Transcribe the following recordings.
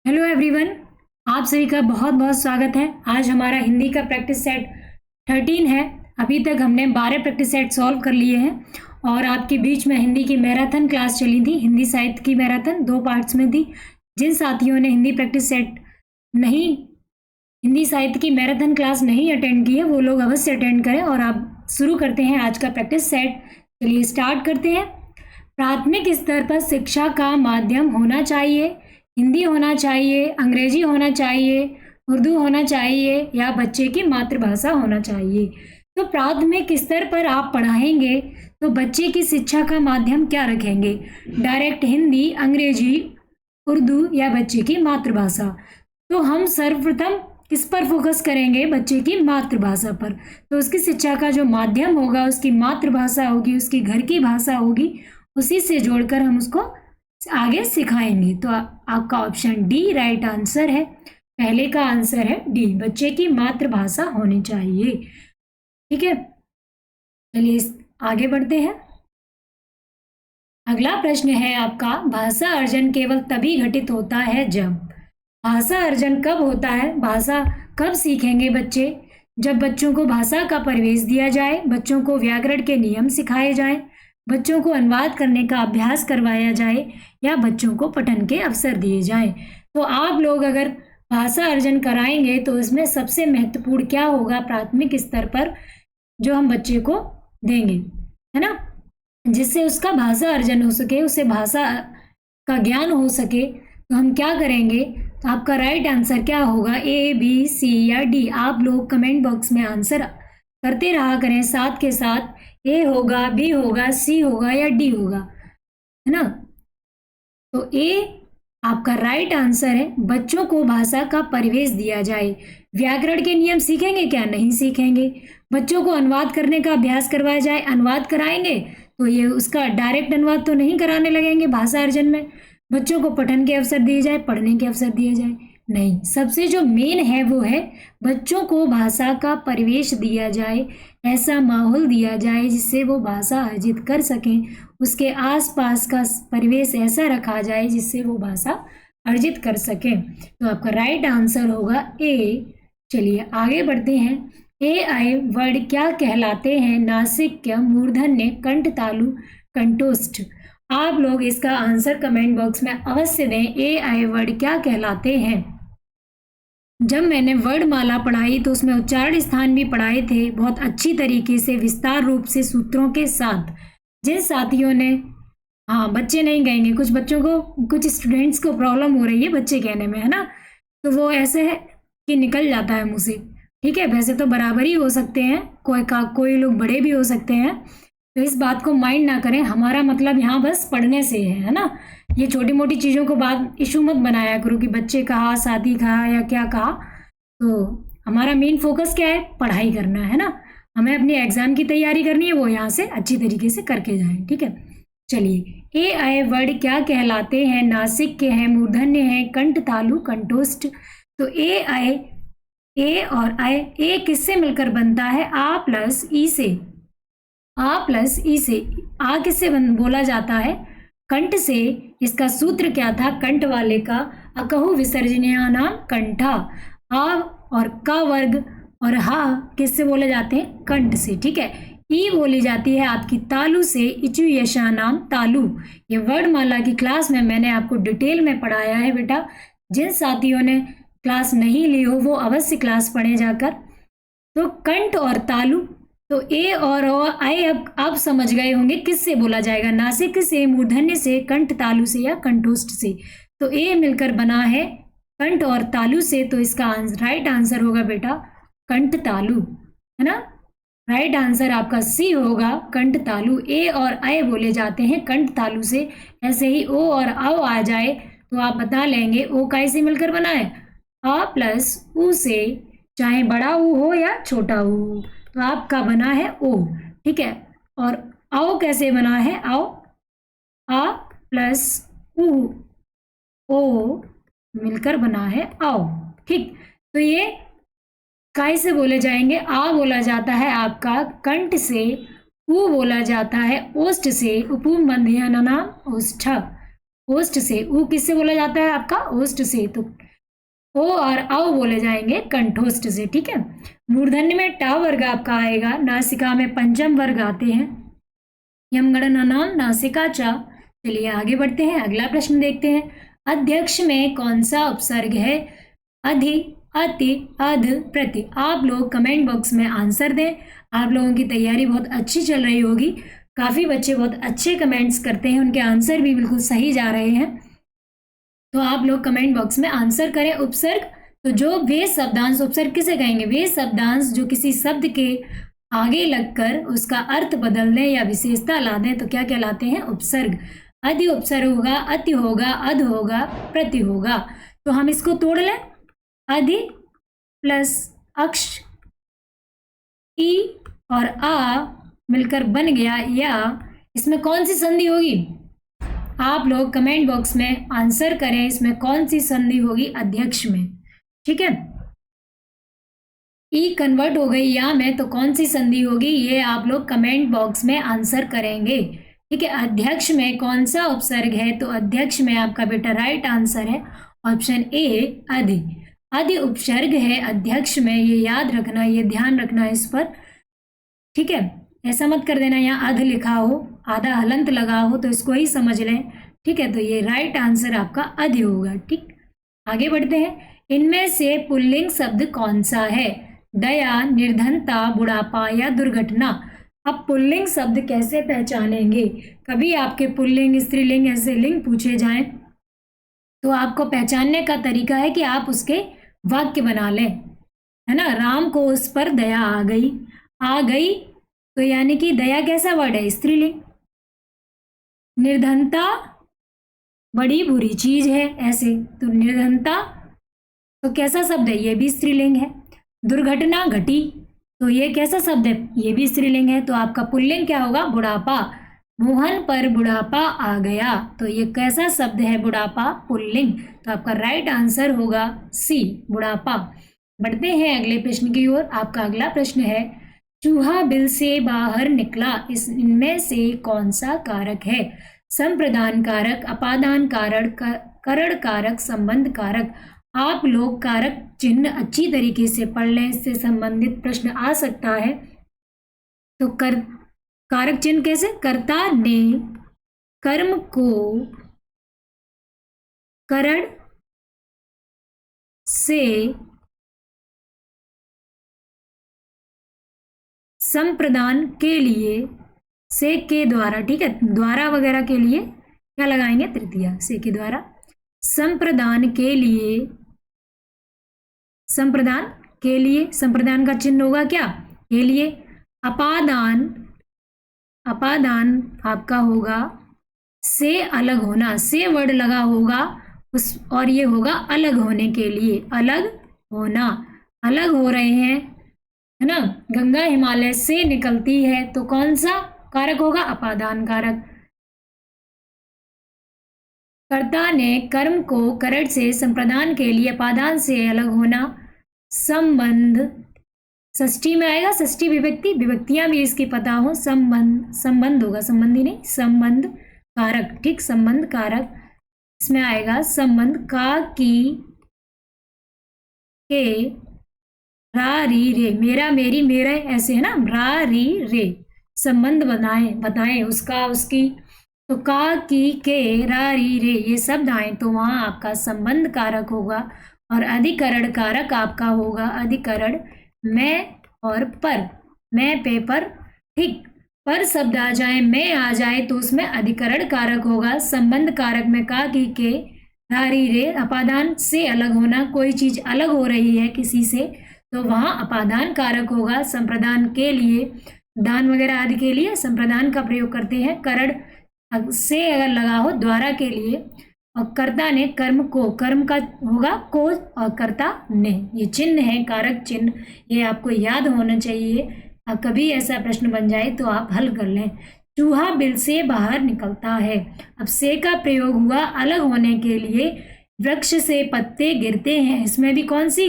Hello everyone, आप सभी का बहुत बहुत स्वागत है। आज हमारा हिंदी का प्रैक्टिस सेट 13 है। अभी तक हमने 12 प्रैक्टिस सेट सॉल्व कर लिए हैं और आपके बीच में हिंदी की मैराथन क्लास चली थी। हिंदी साहित्य की मैराथन 2 पार्ट्स में थी। जिन साथियों ने हिंदी साहित्य की मैराथन क्लास नहीं अटेंड की है वो लोग अवश्य अटेंड करें। और आप शुरू करते हैं आज का प्रैक्टिस सेट। चलिए स्टार्ट करते हैं। प्राथमिक स्तर पर शिक्षा का माध्यम होना चाहिए, हिंदी होना चाहिए, अंग्रेजी होना चाहिए, उर्दू होना चाहिए या बच्चे की मातृभाषा होना चाहिए। तो प्राथमिक स्तर पर आप पढ़ाएंगे तो बच्चे की शिक्षा का माध्यम क्या रखेंगे? डायरेक्ट हिंदी, अंग्रेजी, उर्दू या बच्चे की मातृभाषा? तो हम सर्वप्रथम किस पर फोकस करेंगे? बच्चे की मातृभाषा पर। तो उसकी शिक्षा का जो माध्यम होगा उसकी मातृभाषा होगी, उसकी घर की भाषा होगी, उसी से जोड़कर हम उसको आगे सिखाएंगे। तो आपका ऑप्शन डी राइट आंसर है। पहले का आंसर है डी, बच्चे की मातृभाषा होनी चाहिए। ठीक है, चलिए आगे बढ़ते हैं। अगला प्रश्न है आपका, भाषा अर्जन केवल तभी घटित होता है जब। भाषा अर्जन कब होता है? भाषा कब सीखेंगे बच्चे? जब बच्चों को भाषा का परिवेश दिया जाए, बच्चों को व्याकरण के नियम सिखाए जाएं, बच्चों को अनुवाद करने का अभ्यास करवाया जाए या बच्चों को पठन के अवसर दिए जाएं। तो आप लोग अगर भाषा अर्जन कराएंगे तो इसमें सबसे महत्वपूर्ण क्या होगा? प्राथमिक स्तर पर जो हम बच्चे को देंगे, है ना, जिससे उसका भाषा अर्जन हो सके, उसे भाषा का ज्ञान हो सके। तो हम क्या करेंगे? तो आपका राइट आंसर क्या होगा? ए, बी, सी या डी? आप लोग कमेंट बॉक्स में आंसर करते रहा करें साथ के साथ। ए होगा, बी होगा, सी होगा या डी होगा, है ना। तो ए आपका राइट आंसर है। बच्चों को भाषा का परिवेश दिया जाए। व्याकरण के नियम सीखेंगे क्या? नहीं सीखेंगे। बच्चों को अनुवाद करने का अभ्यास करवाया जाए, अनुवाद कराएंगे तो ये उसका डायरेक्ट अनुवाद तो नहीं कराने लगेंगे भाषा अर्जन में। बच्चों को पठन के अवसर दिए जाए, पढ़ने के अवसर दिए जाए, नहीं। सबसे जो मेन है वो है बच्चों को भाषा का परिवेश दिया जाए, ऐसा माहौल दिया जाए जिससे वो भाषा अर्जित कर सकें, उसके आसपास का परिवेश ऐसा रखा जाए जिससे वो भाषा अर्जित कर सकें। तो आपका राइट आंसर होगा ए। चलिए आगे बढ़ते हैं। ए आए वर्ड क्या कहलाते हैं? नासिक्य, मूर्धन्य, कंठ तालु, कंठोष्ठ। आप लोग इसका आंसर कमेंट बॉक्स में अवश्य दें। ए आए वर्ड क्या कहलाते हैं? जब मैंने वर्णमाला पढ़ाई तो उसमें उच्चारण स्थान भी पढ़ाए थे बहुत अच्छी तरीके से, विस्तार रूप से, सूत्रों के साथ। जिन साथियों ने, हाँ बच्चे नहीं कहेंगे, कुछ बच्चों को, कुछ स्टूडेंट्स को प्रॉब्लम हो रही है बच्चे कहने में, है ना, तो वो ऐसे है कि निकल जाता है मुंह से। ठीक है, वैसे तो बराबर ही हो सकते हैं, कोई लोग बड़े भी हो सकते हैं, तो इस बात को माइंड ना करें। हमारा मतलब यहाँ बस पढ़ने से है ना। ये छोटी मोटी चीज़ों को बात इशू मत बनाया करो कि बच्चे कहा, शादी कहा या क्या कहा। तो हमारा मेन फोकस क्या है? पढ़ाई करना है ना, हमें अपनी एग्जाम की तैयारी करनी है, वो यहाँ से अच्छी तरीके से करके जाएं। ठीक है, चलिए ए आए वर्ड क्या कहलाते हैं? नासिक के हैं, मूर्धन्य है, कंठ तालु, कंठोष्ठ। तो ए आए, ए और आए, ए किससे मिलकर बनता है? आ प्लस ई से। आ प्लस ई से। आ किससे बोला जाता है? कंठ से। इसका सूत्र क्या था? कंठ वाले का अकहु विसर्जनीय नाम कंठा। आ और का वर्ग और हा किससे बोले जाते हैं? कंठ से। ठीक है, ई बोली जाती है आपकी तालु से, इचु यशा नाम तालु। ये वर्णमाला की क्लास में मैंने आपको डिटेल में पढ़ाया है बेटा। जिन साथियों ने क्लास नहीं ली हो वो अवश्य क्लास पढ़े जाकर। तो कंठ और तालु, तो ए और आए अब आप समझ गए होंगे किससे बोला जाएगा? नासिक से, मूर्धन्य से, कंठ तालु से या कंठोष्ठ से। तो ए मिलकर बना है कंठ और तालु से, तो इसका राइट आंसर होगा बेटा कंठ तालु, है ना। राइट आंसर आपका सी होगा, कंठ तालु। ए और आए बोले जाते हैं कंठ तालु से। ऐसे ही ओ और आओ आ जाए तो आप बता लेंगे ओ कैसे मिलकर बना है? आ प्लस ऊ से, चाहे बड़ा ऊ हो या छोटा ऊ हो, तो आपका बना है ओ। ठीक है, और आओ कैसे बना है? आओ आ प्लस ऊ, ओ मिलकर बना है आओ। ठीक, तो ये काय से बोले जाएंगे? आ बोला जाता है आपका कंठ से, ऊ बोला जाता है ओष्ठ से, उपमध्यान्ह नाम ओष्ठ। ओष्ठ से। ऊ किससे बोला जाता है आपका? ओष्ठ से। तो ओ और औ बोले जाएंगे कंठोष्ठ से, ठीक है। मूर्धन्य में ट वर्ग आपका आएगा, नासिका में पंचम वर्ग आते हैं। यमगणनानां नासिका च। चलिए आगे बढ़ते हैं, अगला प्रश्न देखते हैं। अध्यक्ष में कौन सा उपसर्ग है? अधि, अति, अध, प्रति। आप लोग कमेंट बॉक्स में आंसर दें। आप लोगों की तैयारी बहुत अच्छी चल रही होगी, काफी बच्चे बहुत अच्छे कमेंट्स करते हैं, उनके आंसर भी बिल्कुल सही जा रहे हैं। तो आप लोग कमेंट बॉक्स में आंसर करें। उपसर्ग, तो जो वे शब्दांश, उपसर्ग किसे कहेंगे? वे शब्दांश जो किसी शब्द के आगे लगकर उसका अर्थ बदल दें या विशेषता ला दें तो क्या कहलाते हैं? उपसर्ग। अधि उपसर्ग होगा, अति होगा, अध होगा, प्रति होगा। तो हम इसको तोड़ लें। अधि प्लस अक्ष ई और आ मिलकर बन गया या। इसमें कौन सी संधि होगी? आप लोग कमेंट बॉक्स में आंसर करें, इसमें कौन सी संधि होगी अध्यक्ष में, ठीक है। ई कन्वर्ट हो गई या में, तो कौन सी संधि होगी ये आप लोग कमेंट बॉक्स में आंसर करेंगे, ठीक है। अध्यक्ष में कौन सा उपसर्ग है? तो अध्यक्ष में आपका बेटा राइट आंसर है ऑप्शन ए अधि। अधि उपसर्ग है अध्यक्ष में, ये याद रखना, ये ध्यान रखना इस पर, ठीक है। ऐसा मत कर देना यहाँ अध लिखा हो, आधा हलंत लगा हो, तो इसको ही समझ लें, ठीक है। तो ये राइट आंसर आपका अधि होगा, ठीक। आगे बढ़ते हैं। इनमें से पुल्लिंग शब्द कौन सा है? दया, निर्धनता, बुढ़ापा या दुर्घटना। अब पुल्लिंग शब्द कैसे पहचानेंगे? कभी आपके पुल्लिंग, स्त्रीलिंग ऐसे लिंग पूछे जाएं तो आपको पहचानने का तरीका है कि आप उसके वाक्य बना लें, है ना। राम को उस पर दया आ गई। आ गई तो यानी कि दया कैसा वर्ड है? स्त्रीलिंग। निर्धनता बड़ी बुरी चीज है, ऐसे तो निर्धनता तो कैसा शब्द है? ये भी स्त्रीलिंग है। दुर्घटना घटी तो ये कैसा शब्द है? ये भी स्त्रीलिंग है। तो आपका पुल्लिंग क्या होगा? बुढ़ापा। मोहन पर बुढ़ापा आ गया, तो ये कैसा शब्द है? बुढ़ापा, पुल्लिंग। तो आपका राइट आंसर होगा सी, बुढ़ापा। बढ़ते हैं अगले प्रश्न की ओर। आपका अगला प्रश्न है, चूहा बिल से बाहर निकला, इनमें से कौन सा कारक है? संप्रदान कारक, अपादान कारक, करण कारक, संबंध कारक। आप लोग कारक चिन्ह अच्छी तरीके से पढ़ लें, इससे संबंधित प्रश्न आ सकता है। तो कारक चिन्ह कैसे? कर्ता ने कर्म को करण से संप्रदान के लिए, से के द्वारा, ठीक है, द्वारा वगैरह के लिए क्या लगाएंगे? तृतीया, से के द्वारा। संप्रदान के लिए, संप्रदान के लिए, संप्रदान का चिन्ह होगा क्या? के लिए। अपादान, अपादान आपका होगा से अलग होना, से वर्ड लगा होगा उस, और ये होगा अलग होने के लिए, अलग होना, अलग हो रहे हैं, है ना। गंगा हिमालय से निकलती है तो कौन सा कारक होगा? अपादान कारक। कर्ता ने कर्म को करण से संप्रदान के लिए, अपादान से अलग होना, संबंध। षष्ठी में आएगा, षष्ठी विभक्ति, विभक्तियां भी इसकी पता हो। संबंध, संबंध होगा, संबंधी नहीं, संबंध कारक, ठीक, संबंध कारक। इसमें आएगा संबंध का, की, के, रा, री, रे, मेरा, मेरी, मेरे, ऐसे है ना, रा, री, रे। संबंध बनाएं, बताएं उसका, उसकी। तो का, की, के, रा, री, रे ये शब्द आए तो वहां आपका संबंध कारक होगा। और अधिकरण कारक आपका होगा अधिकरण, मैं और पर, मैं, पे, पर, ठीक। पर शब्द आ जाए, मैं आ जाए तो उसमें अधिकरण कारक होगा। संबंध कारक में का, की, के, रा, री, रे, अपादान से अलग होना, कोई चीज अलग हो रही है किसी से तो वहां अपादान कारक होगा। संप्रदान के लिए, दान वगैरह आदि के लिए संप्रदान का प्रयोग करते हैं। करण से अगर लगा हो द्वारा के लिए, और कर्ता ने कर्म को, कर्म का होगा को, और कर्ता ने, ये चिन्ह है कारक चिन्ह, ये आपको याद होना चाहिए। अब कभी ऐसा प्रश्न बन जाए तो आप हल कर लें। चूहा बिल से बाहर निकलता है, अब से का प्रयोग हुआ अलग होने के लिए। वृक्ष से पत्ते गिरते हैं, इसमें भी कौन सी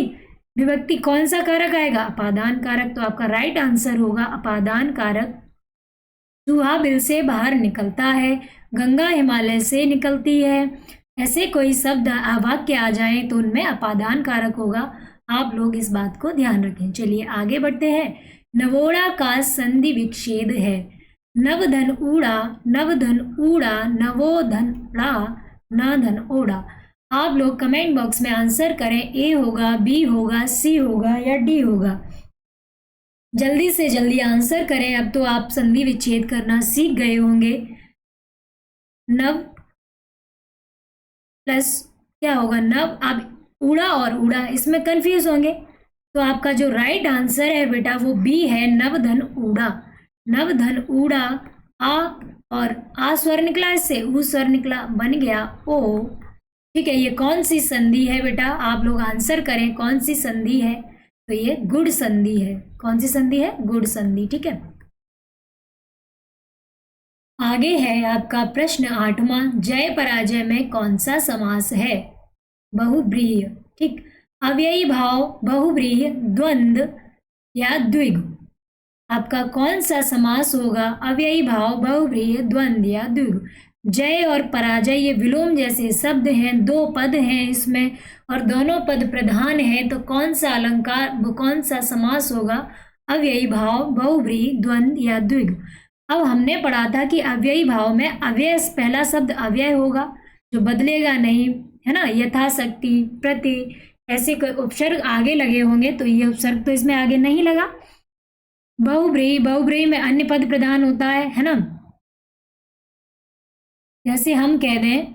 विभक्ति, कौन सा कारक आएगा? अपादान कारक। तो आपका राइट आंसर होगा अपादान कारक। चूहा बिल से बाहर निकलता है, गंगा हिमालय से निकलती है। ऐसे कोई शब्द वाक्य आ जाए तो उनमें अपादान कारक होगा। आप लोग इस बात को ध्यान रखें। चलिए आगे बढ़ते हैं। नवोड़ा का संधि विच्छेद है। नवधन ऊड़ा, नवधन ऊड़ा, नवोधन ड़ा, न धन ओड़ा। आप लोग कमेंट बॉक्स में आंसर करें, ए होगा, बी होगा, सी होगा या डी होगा। जल्दी से जल्दी आंसर करें। अब तो आप संधि विच्छेद करना सीख गए होंगे। नव प्लस क्या होगा, नव। आप उड़ा और उड़ा इसमें कंफ्यूज होंगे, तो आपका जो राइट आंसर है बेटा वो बी है, नवधन ऊड़ा। नवधन ऊड़ा, आ और आ स्वर निकला, इससे ऊ स्वर निकला, बन गया ओ। ठीक है, ये कौन सी संधि है बेटा, आप लोग आंसर करें कौन सी संधि है। तो ये गुड़ संधि है। कौन सी संधि है, गुड़ संधि। ठीक है, आगे है आपका प्रश्न 8वां। जय पराजय में कौन सा समास है। बहुब्रीहि। ठीक, अव्ययी भाव, बहुब्रीहि, द्वंद्व या द्विगु। आपका कौन सा समास होगा, अव्ययी भाव, बहुब्रीहि, द्वंद्व या द्विगु। जय और पराजय ये विलोम जैसे शब्द हैं, दो पद हैं इसमें और दोनों पद प्रधान हैं, तो कौन सा अलंकार, कौन सा समास होगा, अव्ययी भाव, बहुब्रीहि, द्वंद्व या द्विगु। अब हमने पढ़ा था कि अव्ययी भाव में अव्यय, पहला शब्द अव्यय होगा जो बदलेगा नहीं, है ना। यथाशक्ति, प्रति, ऐसे कोई उपसर्ग आगे लगे होंगे, तो ये उपसर्ग तो इसमें आगे नहीं लगा। बहुब्रीहि, बहुब्रीहि में अन्य पद प्रधान होता है ना। जैसे हम कह दें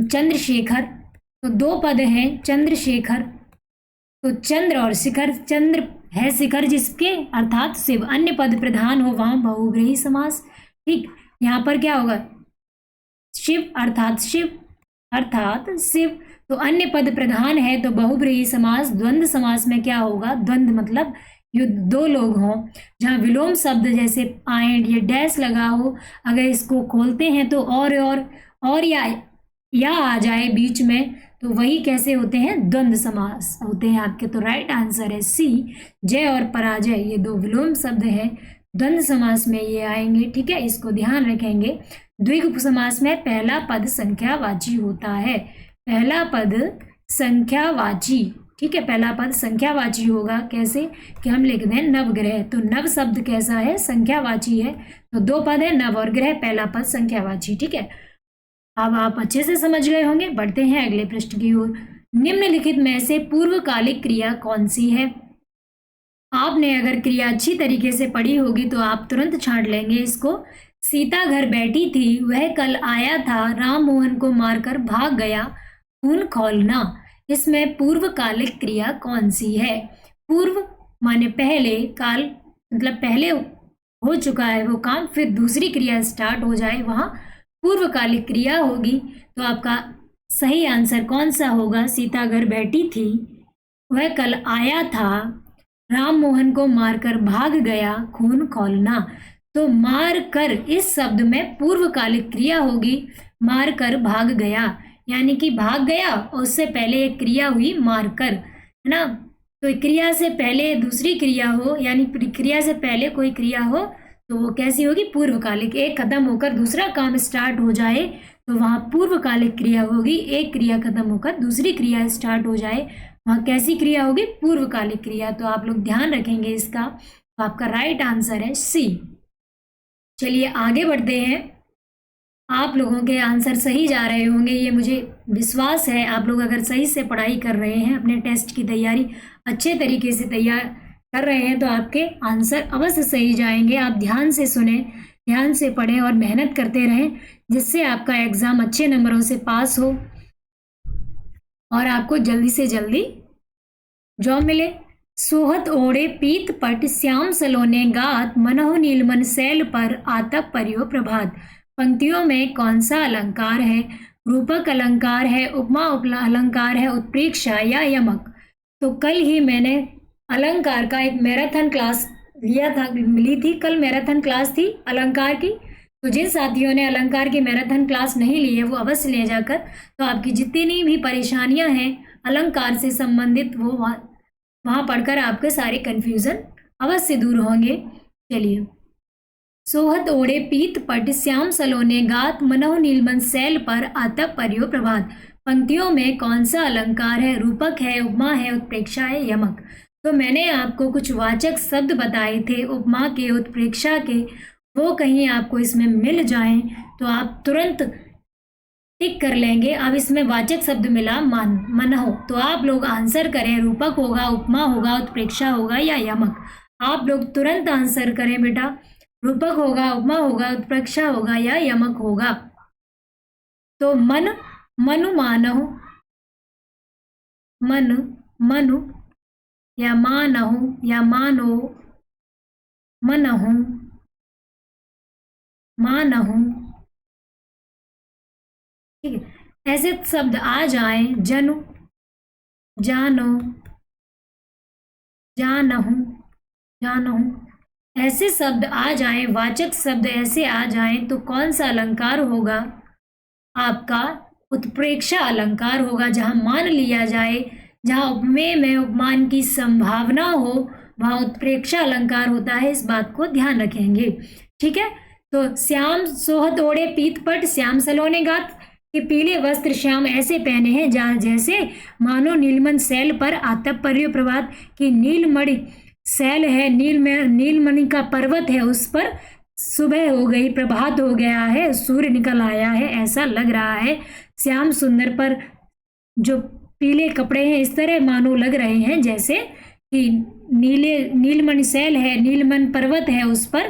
चंद्रशेखर, तो दो पद हैं चंद्रशेखर, तो चंद्र और शिखर, चंद्र है शिखर जिसके अर्थात शिव, अन्य पद प्रधान हो वहां बहुब्रीहि समास। ठीक, यहाँ पर क्या होगा, शिव अर्थात शिव, अर्थात शिव, तो अन्य पद प्रधान है तो बहुब्रीहि समास। द्वंद्व समास में क्या होगा, द्वंद्व मतलब युद्ध, दो लोग हों, जहाँ विलोम शब्द जैसे पॉइंट या डैश लगा हो, अगर इसको खोलते हैं तो और या आ जाए बीच में, तो वही कैसे होते हैं, द्वंद्व समास होते हैं आपके। तो राइट आंसर है सी, जय और पराजय ये दो विलोम शब्द हैं, द्वंद्व समास में ये आएंगे। ठीक है, इसको ध्यान रखेंगे। द्विगु समास में पहला पद संख्यावाची होता है, पहला पद संख्यावाची। ठीक है, पहला पद संख्यावाची होगा। कैसे कि हम लिख दें नवग्रह, तो नव शब्द कैसा है, संख्यावाची है, तो दो पद है नव और ग्रह, पहला पद संख्यावाची। ठीक है, अब आप अच्छे से समझ गए होंगे। बढ़ते हैं अगले पृष्ठ की ओर। निम्नलिखित में से पूर्वकालिक क्रिया कौन सी है। आपने अगर क्रिया अच्छी तरीके से पढ़ी होगी तो आप तुरंत छांट लेंगे इसको। सीता घर बैठी थी, वह कल आया था, राम मोहन को मारकर भाग गया, खून खौलना। इसमें पूर्वकालिक क्रिया कौन सी है। पूर्व माने पहले, काल मतलब पहले हो चुका है वो काम, फिर दूसरी क्रिया स्टार्ट हो जाए, वहां पूर्वकालिक क्रिया होगी। तो आपका सही आंसर कौन सा होगा, सीता घर बैठी थी, वह कल आया था, राम मोहन को मारकर भाग गया, खून खौलना। तो मार कर इस शब्द में पूर्वकालिक क्रिया होगी, मार कर भाग गया, यानी कि भाग गया और उससे पहले एक क्रिया हुई मार कर, है ना। तो क्रिया से पहले दूसरी क्रिया हो, यानी क्रिया से पहले कोई क्रिया हो तो वो कैसी होगी, पूर्वकालिक। एक खत्म होकर दूसरा काम स्टार्ट हो जाए तो वहाँ पूर्वकालिक क्रिया होगी। एक क्रिया खत्म होकर दूसरी क्रिया स्टार्ट हो जाए, वहाँ कैसी क्रिया होगी, पूर्वकालिक क्रिया। तो आप लोग ध्यान रखेंगे इसका। तो आपका राइट आंसर है सी। चलिए आगे बढ़ते हैं। आप लोगों के आंसर सही जा रहे होंगे, ये मुझे विश्वास है। आप लोग अगर सही से पढ़ाई कर रहे हैं, अपने टेस्ट की तैयारी अच्छे तरीके से तैयार कर रहे हैं, तो आपके आंसर अवश्य सही जाएंगे। आप ध्यान से सुने, ध्यान से पढ़ें और मेहनत करते रहें, जिससे आपका एग्ज़ाम अच्छे नंबरों से पास हो और आपको जल्दी से जल्दी जॉब मिले। सोहत ओढ़े पीत पट, श्याम सलोने गात, मनहु नीलमन सैल पर, आतप परियो प्रभात। पंक्तियों में कौन सा अलंकार है, रूपक अलंकार है, उपमा अलंकार है, उत्प्रेक्षा या यमक। तो कल ही मैंने अलंकार का एक मैराथन क्लास लिया था, मिली थी कल मैराथन क्लास थी अलंकार की। तो जिन साथियों ने अलंकार की मैराथन क्लास नहीं ली है वो अवश्य ले जाकर, तो आपकी जितनी भी परेशानियां हैं अलंकार से संबंधित वो वहाँ पढ़कर आपके सारे कन्फ्यूज़न अवश्य दूर होंगे। चलिए सोहत ओढ़े पीत पट श्याम सलोने गात मनोह नीलमन सैल पर आतप पर्यो प्रभात। पंक्तियों में कौन सा अलंकार है? रूपक है, उपमा है, उत्प्रेक्षा है, यमक। तो मैंने आपको कुछ वाचक शब्द बताए थे उपमा के, उत्प्रेक्षा के, वो कहीं आपको इसमें मिल जाएं तो आप तुरंत टिक कर लेंगे। अब इसमें वाचक शब्द मिला मन हो, तो आप लोग आंसर करें, रूपक होगा, उपमा होगा, उत्प्रेक्षा होगा या यमक। आप लोग तुरंत आंसर करें बेटा, रूपक होगा, उपमा होगा, उत्प्रेक्षा होगा या यमक होगा। तो मनु मानहु, मनु या मानहु या मानो, मनहु, मानहु, ठीक है। ऐसे शब्द आ जाए, जनु, जानो, जानहु, जानहु, ऐसे शब्द आ जाए, वाचक शब्द ऐसे आ जाए तो कौन सा अलंकार होगा? आपका उत्प्रेक्षा अलंकार होगा। जहां मान लिया जाए, जहां उपमेय में उपमान की संभावना हो, वहां उत्प्रेक्षा अलंकार होता है। इस बात को ध्यान रखेंगे, ठीक है। तो श्याम सोहत ओढ़े पीत पट श्याम सलोने गात, कि पीले वस्त्र श्याम ऐसे पहने हैं जहाँ जैसे मानो नीलमण शैल पर आतप पर्यो प्रभात, कि नीलमणि शैल है, नीलमणि का पर्वत है, उस पर सुबह हो गई, प्रभात हो गया है, सूर्य निकल आया है, ऐसा लग रहा है। श्याम सुंदर पर जो पीले कपड़े हैं इस तरह मानो लग रहे हैं जैसे कि नीलमणि शैल है, नीलमण पर्वत है, उस पर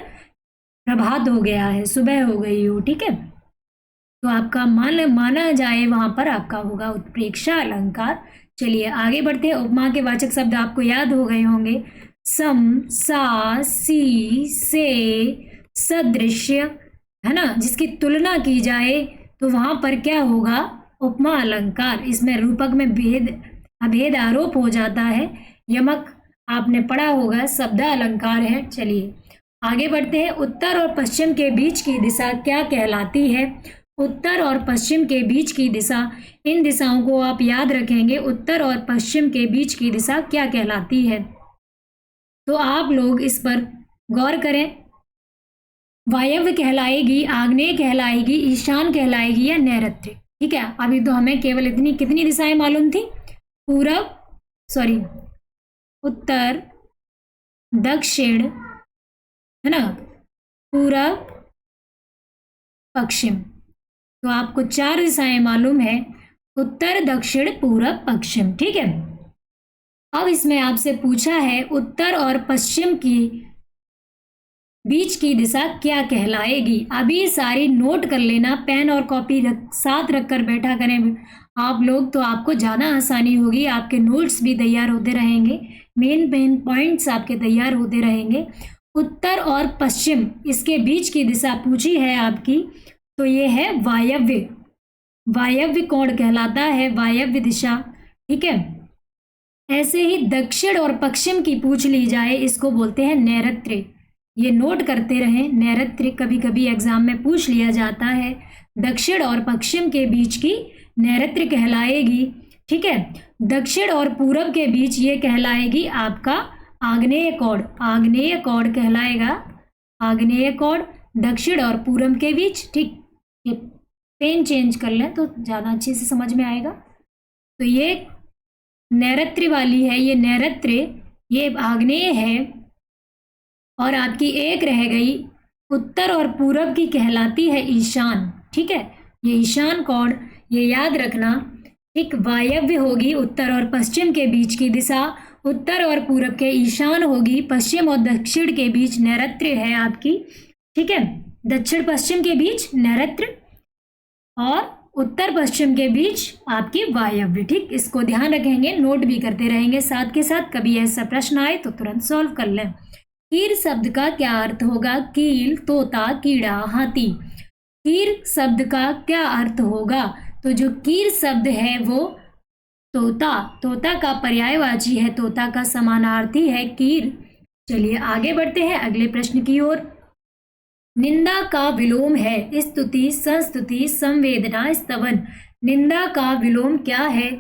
प्रभात हो गया है, सुबह हो गई हो, ठीक है। तो आपका माना जाए वहां पर आपका होगा उत्प्रेक्षा अलंकार। चलिए आगे बढ़ते हैं। उपमा के वाचक शब्द आपको याद हो गए होंगे, सम, सा, सी, से, सदृश्य, है ना, जिसकी तुलना की जाए तो वहां पर क्या होगा? उपमा अलंकार। इसमें रूपक में अभेद आरोप हो जाता है। यमक आपने पढ़ा होगा, शब्द अलंकार है। चलिए आगे बढ़ते हैं। उत्तर और पश्चिम के बीच की दिशा क्या कहलाती है? उत्तर और पश्चिम के बीच की दिशा, इन दिशाओं को आप याद रखेंगे। उत्तर और पश्चिम के बीच की दिशा क्या कहलाती है? तो आप लोग इस पर गौर करें। वायव्य कहलाएगी, आग्नेय कहलाएगी, ईशान कहलाएगी या नैऋत्य, ठीक है। अभी तो हमें केवल इतनी कितनी दिशाएं मालूम थी? उत्तर, दक्षिण, है ना, पूरब, पश्चिम। तो आपको 4 दिशाएं मालूम है, उत्तर, दक्षिण, पूरब, पश्चिम, ठीक है। अब इसमें आपसे पूछा है उत्तर और पश्चिम की बीच की दिशा क्या कहलाएगी? अभी सारी नोट कर लेना, पेन और कॉपी साथ रखकर बैठा करें आप लोग, तो आपको ज़्यादा आसानी होगी। आपके नोट्स भी तैयार होते रहेंगे, मेन पॉइंट्स आपके तैयार होते रहेंगे। उत्तर और पश्चिम, इसके बीच की दिशा पूछी है आपकी, तो ये है वायव्य। वायव्य कोण कहलाता है, वायव्य दिशा, ठीक है। ऐसे ही दक्षिण और पश्चिम की पूछ ली जाए, इसको बोलते हैं नैऋत्य। ये नोट करते रहें, नैऋत्य कभी कभी एग्जाम में पूछ लिया जाता है। दक्षिण और पश्चिम के बीच की नैऋत्य कहलाएगी, ठीक है। दक्षिण और पूरब के बीच ये कहलाएगी आपका आग्नेय कोण। आग्नेय कोण कहलाएगा, आग्नेय कोण दक्षिण और पूरब के बीच, ठीक। ये पेन चेंज कर लें तो ज़्यादा अच्छे से समझ में आएगा। तो ये नैऋत्य वाली है, ये नैऋत्य, ये आग्नेय है, और आपकी एक रह गई उत्तर और पूरब की, कहलाती है ईशान, ठीक है। ये ईशान कोण, ये याद रखना, ठीक। वायव्य होगी उत्तर और पश्चिम के बीच की दिशा, उत्तर और पूरब के ईशान होगी, पश्चिम और दक्षिण के बीच नैऋत्य है आपकी, ठीक है। दक्षिण पश्चिम के बीच नैऋत्य और उत्तर पश्चिम के बीच आपकी वायव्य, ठीक। इसको ध्यान रखेंगे, नोट भी करते रहेंगे साथ के साथ। कभी ऐसा प्रश्न आए तो तुरंत सॉल्व कर लें। कीर शब्द का क्या अर्थ होगा? कील, तोता, कीड़ा, हाथी। कीर शब्द का क्या अर्थ होगा? तो जो कीर शब्द है वो तोता, तोता का पर्यायवाची है, तोता का समानार्थी है कीर। चलिए आगे बढ़ते हैं अगले प्रश्न की ओर। निंदा का विलोम है स्तुति, संस्तुति, संवेदना, स्तवन। निंदा का विलोम क्या है?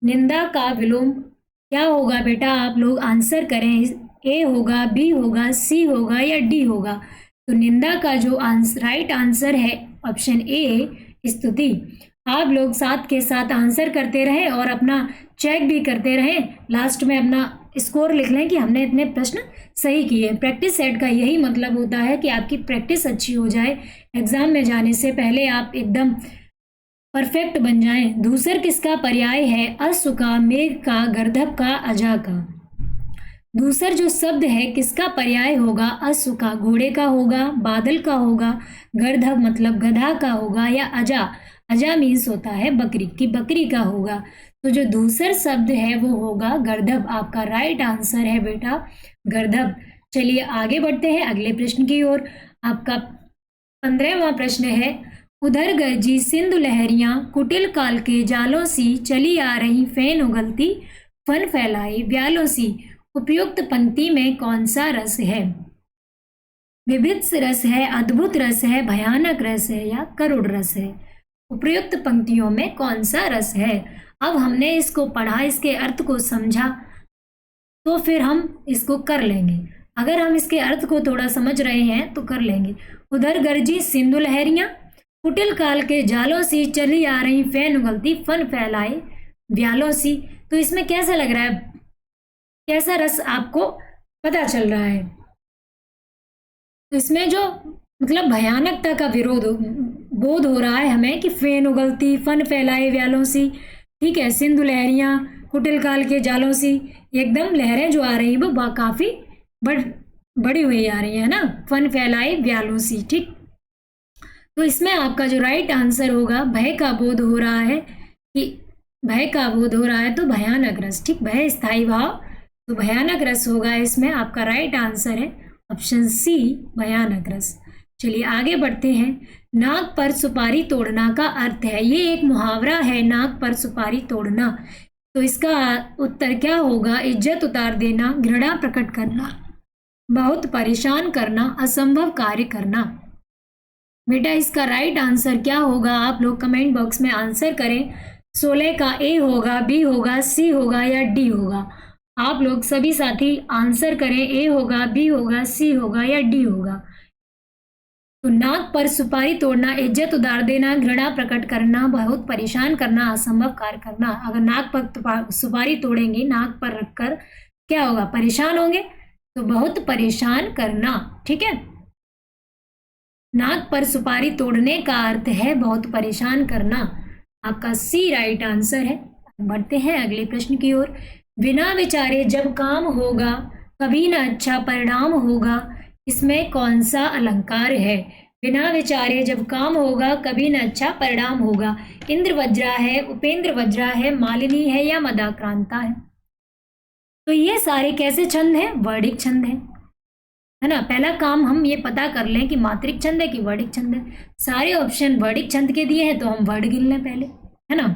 निंदा का विलोम क्या होगा बेटा? आप लोग आंसर करें। ए होगा, बी होगा, सी होगा या डी होगा? तो निंदा का जो राइट आंसर है ऑप्शन ए स्तुति। आप लोग साथ के साथ आंसर करते रहें और अपना चेक भी करते रहें, लास्ट में अपना स्कोर लिख लें कि हमने इतने प्रश्न सही किए। प्रैक्टिस सेट का यही मतलब होता है कि आपकी प्रैक्टिस अच्छी हो जाए, एग्जाम में जाने से पहले आप एकदम परफेक्ट बन जाएं। धूसर किसका पर्याय है? अश्व का, मेघ का, गर्दभ का, अजा का। दूसर जो शब्द है किसका पर्याय होगा? अश्व का, घोड़े का होगा, बादल का होगा, गर्दभ मतलब गधा का होगा, या अजा, अजा मीन्स होता है बकरी, की बकरी का होगा। तो जो दूसर शब्द है वो होगा गर्दभ। आपका राइट आंसर है बेटा गर्दभ। चलिए आगे बढ़ते हैं अगले प्रश्न की ओर। आपका 15वां प्रश्न है, उधर गरजी सिंधु लहरियां, कुटिल काल के जालों सी, चली आ रही फेन उगलती, फन फैलाई व्यालों सी। उपयुक्त पंक्ति में कौन सा रस है? विभित्स रस है, अद्भुत रस है, भयानक रस है, या करुण रस है? उपयुक्त पंक्तियों में कौन सा रस है? अब हमने इसको पढ़ा, इसके अर्थ को समझा, तो फिर हम इसको कर लेंगे। अगर हम इसके अर्थ को थोड़ा समझ रहे हैं तो कर लेंगे। उधर गरजी सिंधु लहरियां, कुटिल काल के जालों सी, चली आ रही फैन उगलती, फन फैलाए व्यालों सी। तो इसमें कैसा लग रहा है? कैसा रस आपको पता चल रहा है? तो इसमें जो मतलब भयानकता का बोध हो रहा है हमें कि फेन उगलती, फन फैलाए व्यालों सी, ठीक है, सिंधु लहरियां, कुटिल काल के जालों सी, एकदम लहरें जो आ रही है वो काफी बड़ी हुई आ रही है ना, फन फैलाए व्यालों सी, ठीक। तो इसमें आपका जो राइट आंसर होगा, भय का बोध हो रहा है, कि भय का बोध हो रहा है तो भयानक रस, ठीक, भय स्थायी भाव, तो भयानक रस होगा इसमें। आपका राइट आंसर है ऑप्शन सी भयानक रस। चलिए आगे बढ़ते हैं। नाक पर सुपारी तोड़ना का अर्थ है, ये एक मुहावरा है, नाक पर सुपारी तोड़ना। तो इसका उत्तर क्या होगा? इज्जत उतार देना, घृणा प्रकट करना, बहुत परेशान करना, असंभव कार्य करना। बेटा इसका राइट आंसर क्या होगा? आप लोग कमेंट बॉक्स में आंसर करें। 16 का ए होगा, बी होगा, सी होगा, या डी होगा? आप लोग सभी साथी आंसर करें, ए होगा, बी होगा, सी होगा, या डी होगा? तो नाक पर सुपारी तोड़ना, इज्जत उतार देना, घृणा प्रकट करना, बहुत परेशान करना, असंभव कार्य करना। अगर नाक पर सुपारी तोड़ेंगे, नाक पर रखकर, क्या होगा? परेशान होंगे, तो बहुत परेशान करना, ठीक है। नाक पर सुपारी तोड़ने का अर्थ है बहुत परेशान करना। आपका सी राइट आंसर है। बढ़ते हैं अगले प्रश्न की ओर। बिना विचारे जब काम होगा, कभी न अच्छा परिणाम होगा, इसमें कौन सा अलंकार है? बिना विचारे जब काम होगा, कभी न अच्छा परिणाम होगा। इंद्र वज्रा है, उपेंद्र वज्रा है, मालिनी है, या मदाक्रांता है? तो ये सारे कैसे छंद हैं? वर्डिक छंद है ना। पहला काम हम ये पता कर लें कि मात्रिक छंद है कि वर्डिक छंद है। सारे ऑप्शन वर्डिक छंद के दिए हैं, तो हम वर्ड गिन लें पहले, है ना।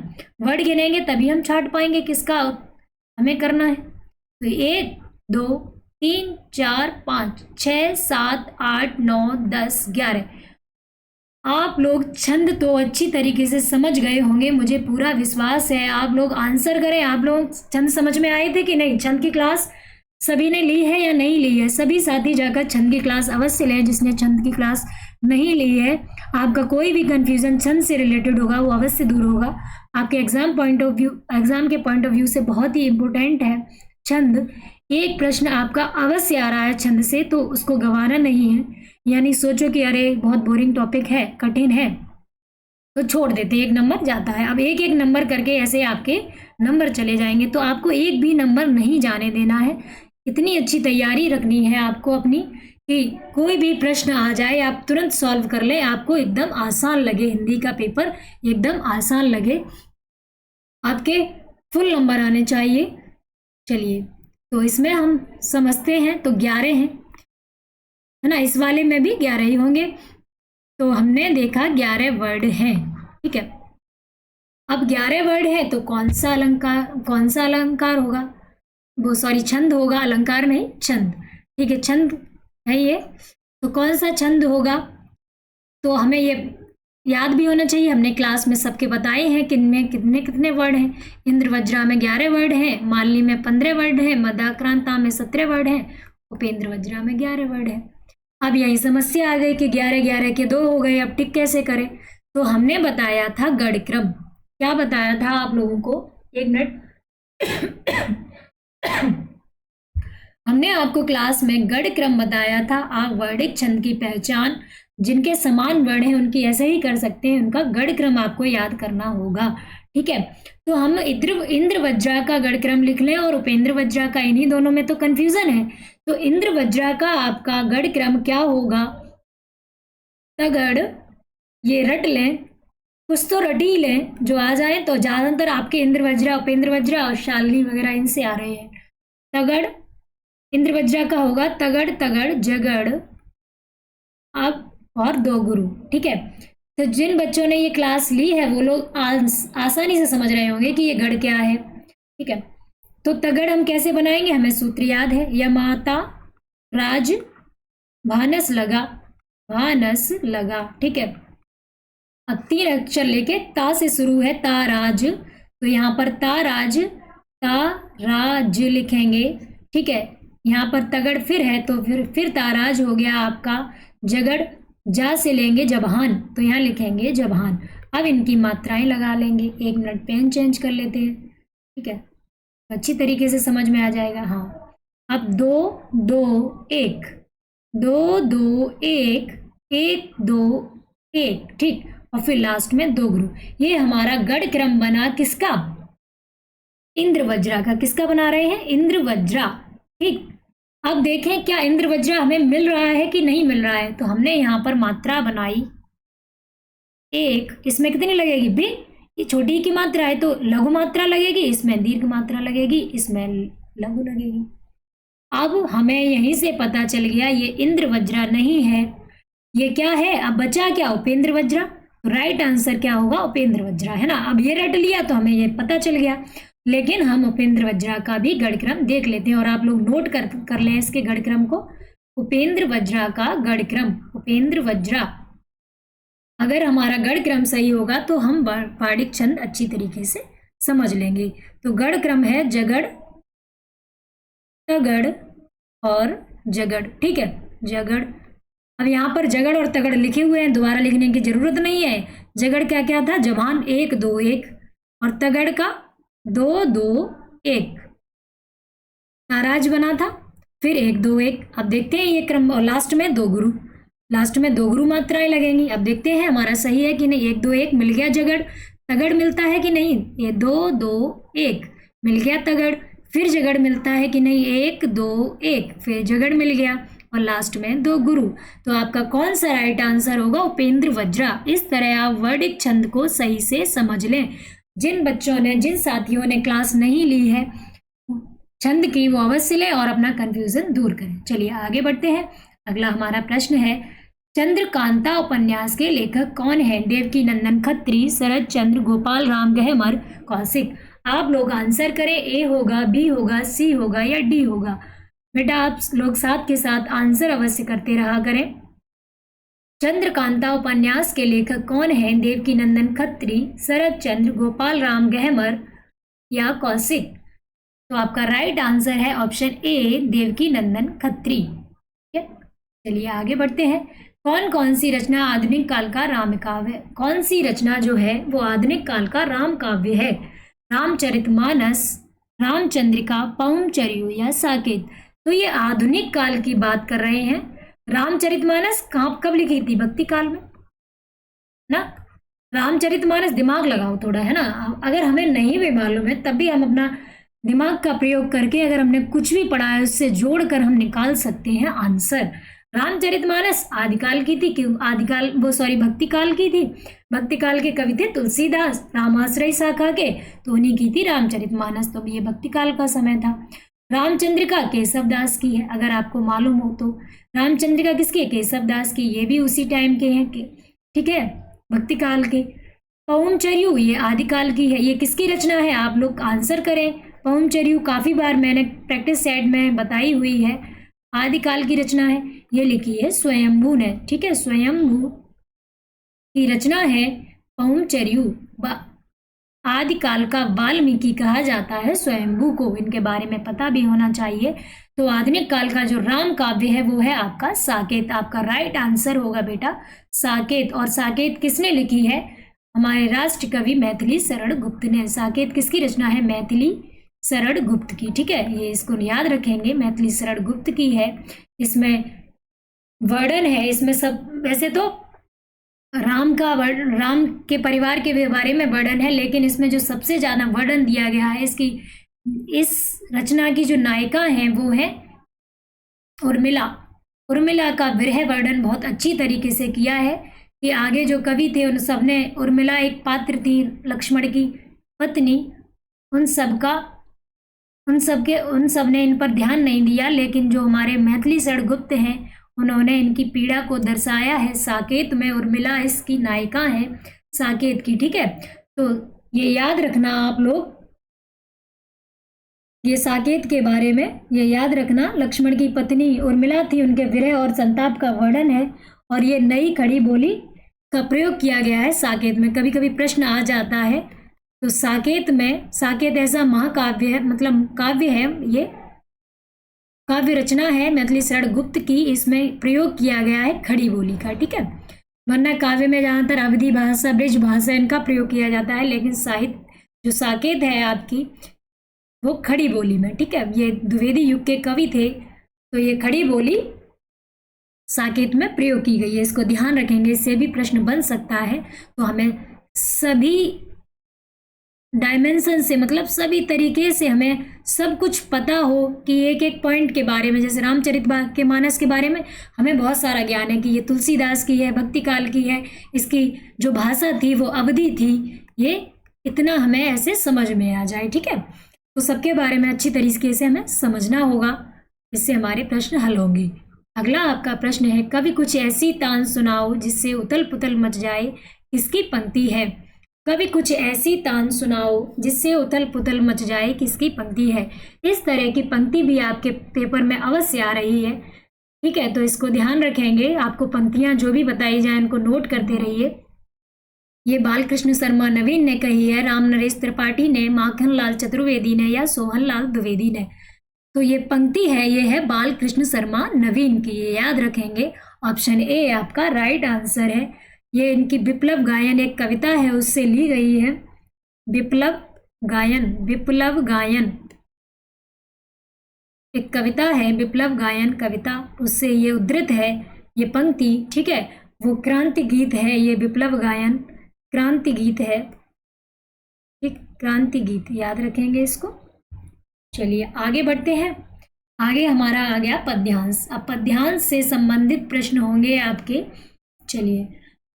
वर्ड गिनेंगे तभी हम छाट पाएंगे किसका हमें करना है। तो 1 2 3 4 5 6 7 8 9 10 11। आप लोग छंद तो अच्छी तरीके से समझ गए होंगे, मुझे पूरा विश्वास है। आप लोग आंसर करें। आप लोग छंद समझ में आए थे कि नहीं? छंद की क्लास सभी ने ली है या नहीं ली है? सभी साथी जाकर छंद की क्लास अवश्य लें। जिसने छंद की क्लास नहीं ली है, आपका कोई भी कंफ्यूजन छंद से रिलेटेड होगा वो अवश्य दूर होगा। आपके एग्जाम के पॉइंट ऑफ व्यू से बहुत ही इम्पोर्टेंट है छंद। एक प्रश्न आपका अवश्य आ रहा है छंद से, तो उसको गंवाना नहीं है। यानी सोचो कि अरे बहुत बोरिंग टॉपिक है, कठिन है, तो छोड़ देते, 1 नंबर जाता है। अब एक नंबर करके ऐसे आपके नंबर चले जाएंगे, तो आपको एक भी नंबर नहीं जाने देना है। इतनी अच्छी तैयारी रखनी है आपको अपनी कि कोई भी प्रश्न आ जाए आप तुरंत सॉल्व कर ले, आपको एकदम आसान लगे। हिंदी का पेपर एकदम आसान लगे, आपके फुल नंबर आने चाहिए। चलिए, तो इसमें हम समझते हैं तो 11 हैं, है ना। इस वाले में भी 11 ही होंगे। तो हमने देखा 11 वर्ड हैं, ठीक है। अब 11 वर्ड है तो कौन सा अलंकार होगा? वो सॉरी छंद होगा, अलंकार नहीं, छंद, ठीक है। छंद है ये, तो कौन सा छंद होगा? तो हमें ये याद भी होना चाहिए। हमने क्लास में सबके बताए हैं कि इनमें कितने वर्ड हैं। इंद्र वज्रा में 11 वर्ड हैं, मालिनी में 15 वर्ड हैं, मदाक्रांता में 17 वर्ड हैं, उपेंद्र वज्रा में 11 वर्ड हैं। अब यही समस्या आ गई कि 11 11 के 2 हो गए, अब टिक कैसे करें। तो हमने बताया था गढ़ क्रम। क्या बताया था आप लोगों को, एक मिनट। हमने आपको क्लास में गढ़ क्रम बताया था। आप वर्णिक छंद की पहचान जिनके समान वर्ण है उनकी ऐसे ही कर सकते हैं, उनका गढ़ क्रम आपको याद करना होगा। ठीक है, तो हम इंद्र वज्रा का गढ़ क्रम लिख लें और उपेंद्र वज्रा का, इन्हीं दोनों में तो कंफ्यूजन है। तो इंद्र वज्रा का आपका गढ़ क्रम क्या होगा, तगड़, ये रट लें, कुछ तो रट ही लें जो आ जाए। तो ज्यादातर आपके इंद्र वज्रा, उपेंद्र वज्रा और शालिनी वगैरह इनसे आ रहे हैं। तगड़ इंद्र वज्रा का होगा तगड़ तगड़ जगड़ अब और दो गुरु। ठीक है, तो जिन बच्चों ने ये क्लास ली है वो लोग आसानी से समझ रहे होंगे कि ये गढ़ क्या है। ठीक है, तो तगड़ हम कैसे बनाएंगे, हमें सूत्र याद है, यमाता राज भानस लगा, भानस लगा। ठीक है, अब 3 अक्षर लेके ता से शुरू है, ताराज, तो यहाँ पर ताराज, ताराज लिखेंगे। ठीक है, यहाँ पर तगड़ फिर है तो फिर ताराज हो गया आपका। जगड़ जा से लेंगे जबान, तो यहाँ लिखेंगे जबान। अब इनकी मात्राएं लगा लेंगे, 1 मिनट पेन चेंज कर लेते हैं। ठीक है, अच्छी तरीके से समझ में आ जाएगा। हाँ, अब 2 2 1, 2 2 1, 1 2 1। ठीक, और फिर लास्ट में 2 गुरु। ये हमारा गढ़ क्रम बना किसका, इंद्र वज्रा का। किसका बना रहे हैं, इंद्र वज्रा। ठीक, अब देखें क्या इंद्र वज्रा हमें मिल रहा है कि नहीं मिल रहा है। तो हमने यहाँ पर मात्रा बनाई 1, इसमें कितनी लगेगी बे, ये छोटी की मात्रा है तो लघु मात्रा लगेगी, इसमें दीर्घ मात्रा लगेगी, इसमें लघु लगेगी। अब हमें यहीं से पता चल गया ये इंद्र वज्रा नहीं है, ये क्या है। अब बचा क्या, उपेंद्र वज्रा। तो राइट आंसर क्या होगा, उपेंद्र वज्रा, है ना। अब ये रट लिया तो हमें ये पता चल गया, लेकिन हम उपेंद्र वज्रा का भी गढ़ क्रम देख लेते हैं और आप लोग नोट कर लें इसके गढ़ क्रम को। उपेंद्र वज्रा का गढ़ क्रम, उपेंद्र वज्रा। अगर हमारा गढ़ क्रम सही होगा तो हम पार्डिक छंद अच्छी तरीके से समझ लेंगे। तो गढ़ क्रम है जगड़, तगड़ और जगड़। ठीक है, जगड़। अब यहाँ पर जगड़ और तगड़ लिखे हुए हैं, दोबारा लिखने की जरूरत नहीं है। जगड़ क्या क्या था, जबान 1 2 1, और तगड़ का 2 2 1, ताराज बना था, फिर 1 2 1। अब देखते हैं ये क्रम, और लास्ट में 2 गुरु, लास्ट में 2 गुरु मात्राएं लगेंगी। अब देखते हैं हमारा सही है कि नहीं। 1 2 1 मिल गया जगड़, तगड़ मिलता है कि नहीं, ये 2 2 1 मिल गया तगड़, फिर जगड़ मिलता है कि नहीं, 1 2 1, फिर जगड़ मिल गया, और लास्ट में 2 गुरु। तो आपका कौन सा राइट आंसर होगा, उपेंद्र वज्रा। इस तरह आप वर्णिक छंद को सही से समझ लें। जिन बच्चों ने, जिन साथियों ने क्लास नहीं ली है छंद की, वो अवश्य लें और अपना कंफ्यूजन दूर करें। चलिए आगे बढ़ते हैं। अगला हमारा प्रश्न है, चंद्रकांता उपन्यास के लेखक कौन है। देवकी नंदन खत्री, शरद चंद्र, गोपाल राम गहमर, कौशिक। आप लोग आंसर करें, ए होगा, बी होगा, सी होगा या डी होगा। बेटा आप लोग साथ के साथ आंसर अवश्य करते रहा करें। चंद्रकांता उपन्यास के लेखक कौन है। देवकी नंदन खत्री, शरद चंद्र, गोपाल राम गहमर या कौशिक। तो आपका राइट आंसर है ऑप्शन ए, देवकी नंदन खत्री। ठीक है, चलिए आगे बढ़ते हैं। कौन कौन सी रचना आधुनिक काल का राम काव्य, कौन सी रचना जो है वो आधुनिक काल का राम काव्य है। रामचरितमानस, रामचंद्रिका, पौंचर्यु या साकेत। तो ये आधुनिक काल की बात कर रहे हैं। रामचरितमानस कब लिखी थी, भक्ति काल में ना। रामचरितमानस दिमाग लगाओ थोड़ा, है ना। अगर हमें नहीं भी मालूम है तब भी हम अपना दिमाग का प्रयोग करके, अगर हमने कुछ भी पढ़ा है उससे जोड़कर हम निकाल सकते हैं आंसर। रामचरितमानस आदिकाल की थी, क्यों आदिकाल, वो सॉरी भक्ति काल की थी। भक्ति काल के कवि थे तुलसीदास, रामाश्रय शाखा के, तो उन्हीं की थी रामचरितमानस। तो ये भक्ति काल का समय था। रामचंद्रिका केशवदास की है, अगर आपको मालूम हो तो। रामचंद्रिका किसकी, केशवदास की, ये भी उसी टाइम के हैं। ठीक है, भक्ति काल के। पौंचर्यु ये आदिकाल की है, ये किसकी रचना है, आप लोग आंसर करें। पौंचर्यु काफी बार मैंने प्रैक्टिस सेट में बताई हुई है, आदिकाल की रचना है। ये लिखी है स्वयंभू ने। ठीक है, स्वयंभू की रचना है पौंचर्यु। आदिकाल का वाल्मीकि कहा जाता है स्वयंभू को, इनके बारे में पता भी होना चाहिए। तो आधुनिक काल का जो राम काव्य है वो है आपका साकेत। आपका राइट आंसर होगा बेटा साकेत। और साकेत किसने लिखी है? हमारे राष्ट्र कवि मैथिली शरण गुप्त ने। साकेत किसकी रचना है? मैथिली शरण गुप्त की। ठीक है, ये इसको याद रखेंगे, मैथिली शरण गुप्त की है। इसमें वर्णन है, इसमें सब वैसे तो राम के परिवार के बारे में वर्णन है, लेकिन इसमें जो सबसे ज्यादा वर्णन दिया गया है इसकी, इस रचना की जो नायिका हैं वो है उर्मिला। उर्मिला का विरह वर्णन बहुत अच्छी तरीके से किया है कि आगे जो कवि थे उन सब ने, उर्मिला एक पात्र थी लक्ष्मण की पत्नी, उन सब ने इन पर ध्यान नहीं दिया, लेकिन जो हमारे मैथिली शरण गुप्त हैं उन्होंने इनकी पीड़ा को दर्शाया है साकेत में। उर्मिला इसकी नायिका है साकेत की। ठीक है, तो ये याद रखना आप लोग, ये साकेत के बारे में ये याद रखना। लक्ष्मण की पत्नी उर्मिला थी, उनके विरह और संताप का वर्णन है, और ये नई खड़ी बोली का प्रयोग किया गया है साकेत में। कभी कभी प्रश्न आ जाता है, तो साकेत ऐसा महाकाव्य है, मतलब काव्य है, ये काव्य रचना है मैथिली शरण गुप्त की, इसमें प्रयोग किया गया है खड़ी बोली का। ठीक है, वरना काव्य में ज्यादातर अवधी भाषा, ब्रज भाषा इनका प्रयोग किया जाता है, लेकिन साहित्य जो साकेत है आपकी वो खड़ी बोली में। ठीक है, ये द्विवेदी युग के कवि थे, तो ये खड़ी बोली साकेत में प्रयोग की गई है, इसको ध्यान रखेंगे, इससे भी प्रश्न बन सकता है। तो हमें सभी डायमेंशन से, मतलब सभी तरीके से हमें सब कुछ पता हो कि एक एक पॉइंट के बारे में, जैसे रामचरितमानस के बारे में हमें बहुत सारा ज्ञान है कि ये तुलसीदास की है, भक्ति काल की है, इसकी जो भाषा थी वो अवधि थी, ये इतना हमें ऐसे समझ में आ जाए। ठीक है, तो सबके बारे में अच्छी तरीके से हमें समझना होगा, इससे हमारे प्रश्न हल होंगे। अगला आपका प्रश्न है, कभी कुछ ऐसी तान सुनाओ जिससे उथल पुथल मच जाए, किसकी पंक्ति है? कभी कुछ ऐसी तान सुनाओ जिससे उथल पुथल मच जाए, किसकी पंक्ति है? इस तरह की पंक्ति भी आपके पेपर में अवश्य आ रही है। ठीक है, तो इसको ध्यान रखेंगे, आपको पंक्तियां जो भी बताई जाए इनको नोट करते रहिए। ये बालकृष्ण शर्मा नवीन ने कही है, राम नरेश त्रिपाठी ने, माखन लाल चतुर्वेदी ने, या सोहन लाल द्विवेदी ने। तो ये पंक्ति है, ये है बालकृष्ण शर्मा नवीन की, ये याद रखेंगे। ऑप्शन ए आपका राइट आंसर है। ये इनकी विप्लव गायन एक कविता है, उससे ली गई है। विप्लव गायन एक कविता है, विप्लव गायन कविता, उससे ये उद्धृत है ये पंक्ति। ठीक है, वो क्रांति गीत है, ये विप्लव गायन क्रांति गीत है। ठीक, क्रांति गीत याद रखेंगे इसको। चलिए आगे बढ़ते हैं। आगे हमारा आ गया पद्यांश। अब पद्यांश से संबंधित प्रश्न होंगे आपके। चलिए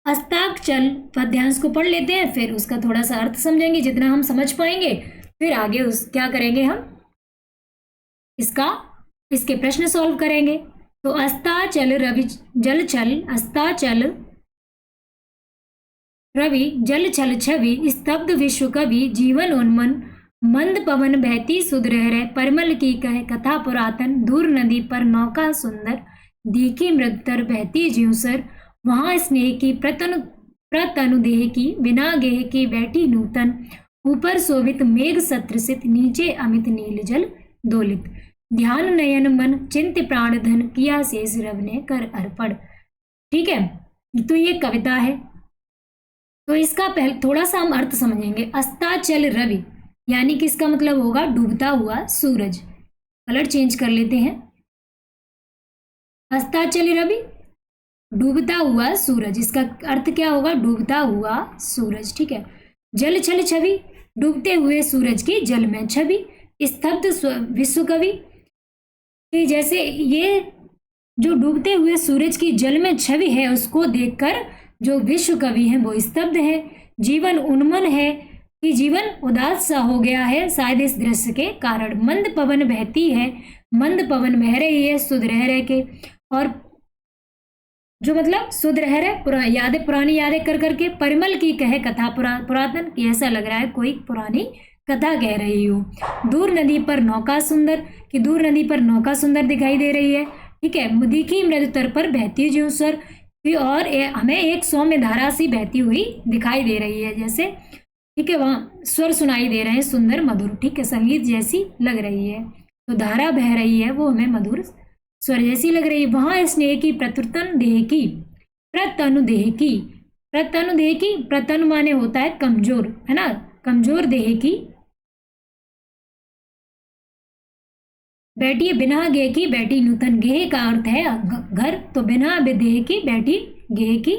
अस्ताक्षर पद्यांश को पढ़ लेते हैं, फिर उसका थोड़ा सा अर्थ समझेंगे, जितना हम समझ पाएंगे फिर आगे क्या करेंगे, हम इसके प्रश्न सॉल्व करेंगे। तो अस्ताचल रवि जल छल, अस्ताचल रवि जल छल छवि, स्तब्ध विश्व कवि, जीवन उन्मन, मंद पवन बहती सुधरह रह, परमल की कह कथा पुरातन, दूर नदी पर नौका सुंदर, दीखी मृगतर बहती ज्यूसर, वहां स्नेह की प्रतनुदेह की, बिना गेह की बैठी नूतन, ऊपर शोभित मेघ सत्रसित, नीचे अमित नील जल दोलित, ध्यान नयन मन चिंत प्राण धन, किया शेष रव ने कर अर्पण। ठीक है, तो ये कविता है, तो इसका पहले थोड़ा सा हम अर्थ समझेंगे। अस्ताचल रवि यानी कि इसका मतलब होगा डूबता हुआ सूरज। कलर चेंज कर लेते हैं। अस्ताचल रवि डूबता हुआ सूरज, इसका अर्थ क्या होगा? डूबता हुआ सूरज। ठीक है, जल छल छवि डूबते हुए सूरज की जल में छवि, स्तब्ध विश्व कवि कि जैसे ये जो डूबते हुए सूरज की जल में छवि है उसको देखकर जो विश्व कवि है वो स्तब्ध है। जीवन उन्मन है कि जीवन उदास सा हो गया है शायद इस दृश्य के कारण। मंद पवन बहती है, मंद पवन बह रही है सुध रह रह के, और जो मतलब सुध रह रहे यादें पुरानी यादें कर करके। परिमल की कहे कथा पुरातन की, ऐसा लग रहा है कोई पुरानी कथा कह रही हो। दूर नदी पर नौका सुंदर कि दूर नदी पर नौका सुंदर दिखाई दे रही है। ठीक है, मुदीखी मृद तर पर बहती ज्यूसर, और हमें एक सौम्य धारा सी बहती हुई दिखाई दे रही है जैसे। ठीक है, वहाँ स्वर सुनाई दे रहे हैं सुंदर मधुर, ठीक है, संगीत जैसी लग रही है। तो धारा बह रही है वो हमें मधुर स्वर जैसी लग रही है। वहाँ स्नेह की प्रत्युतन देह की, प्रतनु देह की, प्रतनु देह की, प्रतनु माने होता है कमजोर, है ना, कमजोर देह की बैठी, बिना गेह की बैठी नूतन, गेह का अर्थ है घर, तो बिना देह की बैठी गेह की,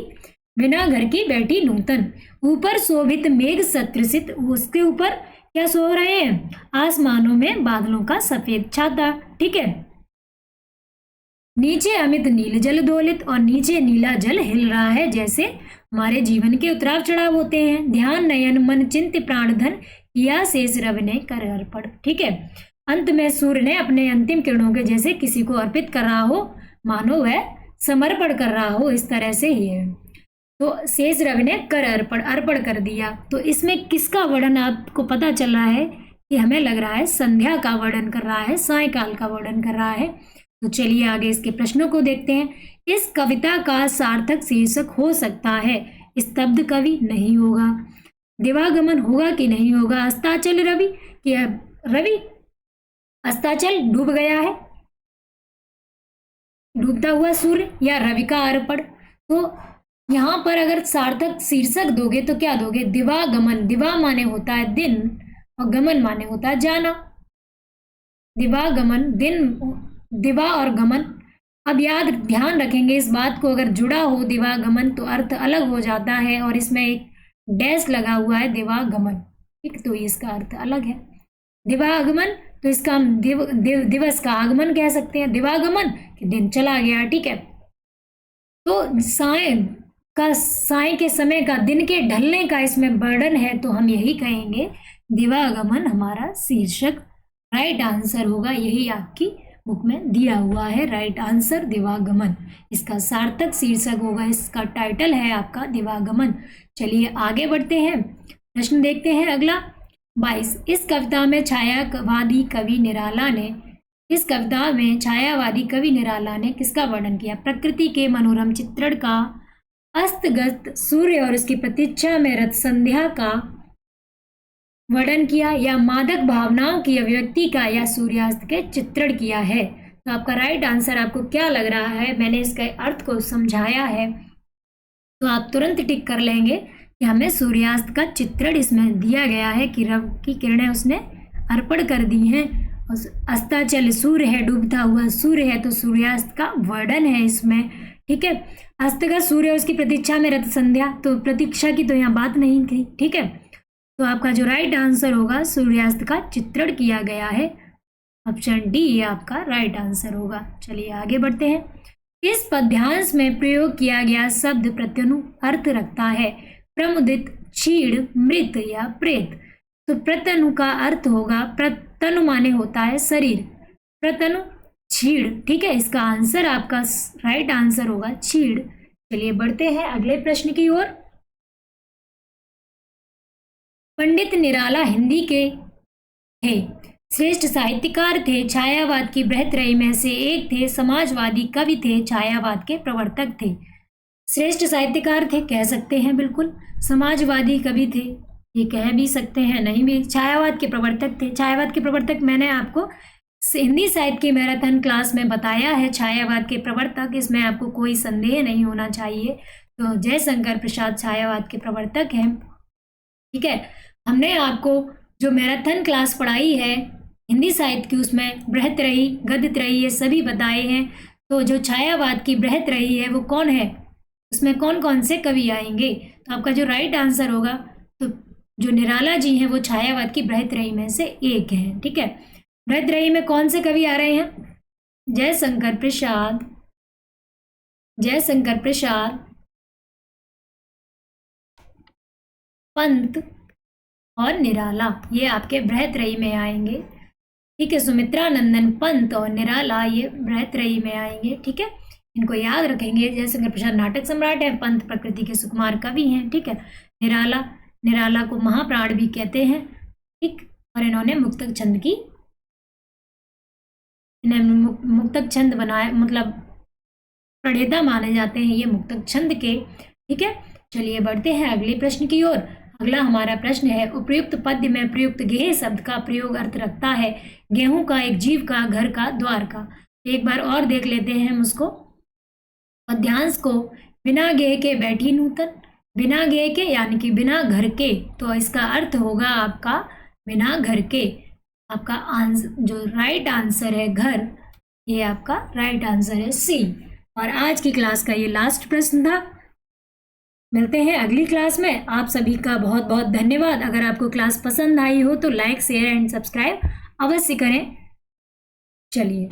बिना घर की बैठी नूतन। ऊपर शोभित मेघ सत्रसित, उसके ऊपर क्या सो रहे हैं, आसमानों में बादलों का सफेद छाता, ठीक है। नीचे अमित नील जल दोलित, और नीचे नीला जल हिल रहा है, जैसे हमारे जीवन के उतराव चढ़ाव होते हैं। ध्यान नयन मन चिंत प्राण धन, किया शेष रवि ने कर अर्पण, ठीक है। अंत में सूर्य ने अपने अंतिम किरणों के जैसे किसी को अर्पित कर रहा हो, मानो वह समर्पण कर रहा हो, इस तरह से ही है। तो शेष रवि ने कर अर्पण, अर्पण कर दिया। तो इसमें किसका वर्णन आपको पता चल रहा है कि हमें लग रहा है संध्या का वर्णन कर रहा है, सायकाल का वर्णन कर रहा है। तो चलिए आगे इसके प्रश्नों को देखते हैं। इस कविता का सार्थक शीर्षक हो सकता है, स्तब्ध कवि नहीं होगा, दिवागमन होगा कि नहीं होगा, अस्ताचल रवि, कि रवि अस्ताचल डूब गया है, डूबता हुआ सूर्य, या रवि का अर्पण। तो यहाँ पर अगर सार्थक शीर्षक दोगे तो क्या दोगे, दिवागमन, दिवा माने होता है दिन और गमन माने होता है जाना, दिवागमन दिन, दिवा और गमन। अब याद ध्यान रखेंगे इस बात को, अगर जुड़ा हो दिवागमन तो अर्थ अलग हो जाता है, और इसमें एक डैश लगा हुआ है दिवागमन, ठीक, तो इसका अर्थ अलग है। दिवागमन तो इसका हम दिवस का आगमन कह सकते हैं, दिवागमन कि दिन चला गया, ठीक है। तो साय के समय का, दिन के ढलने का इसमें वर्णन है, तो हम यही कहेंगे दिवागमन हमारा शीर्षक राइट आंसर होगा। यही आपकी बुक में दिया हुआ है राइट आंसर, दिवागमन इसका सार्थक शीर्षक होगा, इसका टाइटल है आपका दिवागमन। चलिए आगे बढ़ते हैं, प्रश्न देखते हैं अगला 22। इस कविता में छायावादी कवि निराला ने, इस कविता में छायावादी कवि निराला ने किसका वर्णन किया, प्रकृति के मनोरम चित्रण का, अस्तगत सूर्य और उसकी प्रतीक्षा में रत संध्या का वर्णन किया, या मादक भावनाओं की अभिव्यक्ति का, या सूर्यास्त के चित्रण किया है। तो आपका राइट आंसर आपको क्या लग रहा है, मैंने इसके अर्थ को समझाया है तो आप तुरंत टिक कर लेंगे कि हमें सूर्यास्त का चित्रण इसमें दिया गया है कि रवि की किरणें उसने अर्पण कर दी हैं। अस्ताचल सूर्य है, डूबता हुआ सूर्य है, तो सूर्यास्त का वर्णन है इसमें, ठीक है। अस्तगत सूर्य उसकी प्रतीक्षा में रत संध्या, तो प्रतीक्षा की तो यहाँ बात नहीं थी, ठीक है। तो आपका जो राइट आंसर होगा सूर्यास्त का चित्रण किया गया है, ऑप्शन डी ये आपका राइट आंसर होगा। चलिए आगे बढ़ते हैं। इस पद्यांश में प्रयोग किया गया शब्द प्रत्यनु अर्थ रखता है, प्रमुदित, क्षीण, मृत या प्रेत। तो प्रत्यनु का अर्थ होगा, प्रत्यनु माने होता है शरीर, प्रत्यनु क्षीण, ठीक है, इसका आंसर आपका राइट आंसर होगा क्षीण। चलिए बढ़ते हैं अगले प्रश्न की ओर। पंडित निराला हिंदी के थे, श्रेष्ठ साहित्यकार थे, छायावाद की बृहत्त्रयी में से एक थे, समाजवादी कवि थे, छायावाद के प्रवर्तक थे। श्रेष्ठ साहित्यकार थे कह सकते हैं, बिल्कुल। समाजवादी कवि थे ये कह भी सकते हैं, नहीं भी। छायावाद के प्रवर्तक थे, छायावाद के प्रवर्तक मैंने आपको हिंदी साहित्य की मैराथन क्लास में बताया है, छायावाद के प्रवर्तक, इसमें आपको कोई संदेह नहीं होना चाहिए। तो जयशंकर प्रसाद छायावाद के प्रवर्तक हैं, ठीक है। हमने आपको जो मैराथन क्लास पढ़ाई है हिंदी साहित्य की, उसमें बृहत्त्रयी, गद्यत्रयी ये सभी बताए हैं। तो जो छायावाद की बृहत्त्रयी है वो कौन है, उसमें कौन कौन से कवि आएंगे, तो आपका जो राइट आंसर होगा, तो जो निराला जी हैं वो छायावाद की बृहत्त्रयी में से एक है, ठीक है। बृहत्त्रयी में कौन से कवि आ रहे हैं, जयशंकर प्रसाद, जयशंकर प्रसाद, पंत और निराला, ये आपके बृहत्त्रयी में आएंगे, ठीक है। सुमित्रा नंदन, पंत और निराला ये बृहत्त्रयी में आएंगे, ठीक है। इनको याद रखेंगे। जयशंकर प्रसाद नाटक सम्राट है, पंत प्रकृति के सुकुमार कवि हैं, ठीक है। निराला को महाप्राण भी कहते हैं, ठीक। और इन्होंने मुक्तक छंद की, इन्हें मुक्तक छंद बनाया, मतलब प्रणेता माने जाते हैं ये मुक्तक छंद के, ठीक है। चलिए बढ़ते हैं अगले प्रश्न की ओर। अगला हमारा प्रश्न है, उपयुक्त पद्य में प्रयुक्त गेह शब्द का प्रयोग अर्थ रखता है गेहूं का, एक जीव का, घर का, द्वार का। एक बार और देख लेते हैं हम उसको पद्यांश को। बिना गेह के बैठी नूतन, बिना गेह के यानी कि बिना घर के, तो इसका अर्थ होगा आपका बिना घर के। आपका जो राइट आंसर है घर, ये आपका राइट आंसर है सी। और आज की क्लास का ये लास्ट प्रश्न था। मिलते हैं अगली क्लास में। आप सभी का बहुत बहुत धन्यवाद। अगर आपको क्लास पसंद आई हो तो लाइक, शेयर एंड सब्सक्राइब अवश्य करें। चलिए।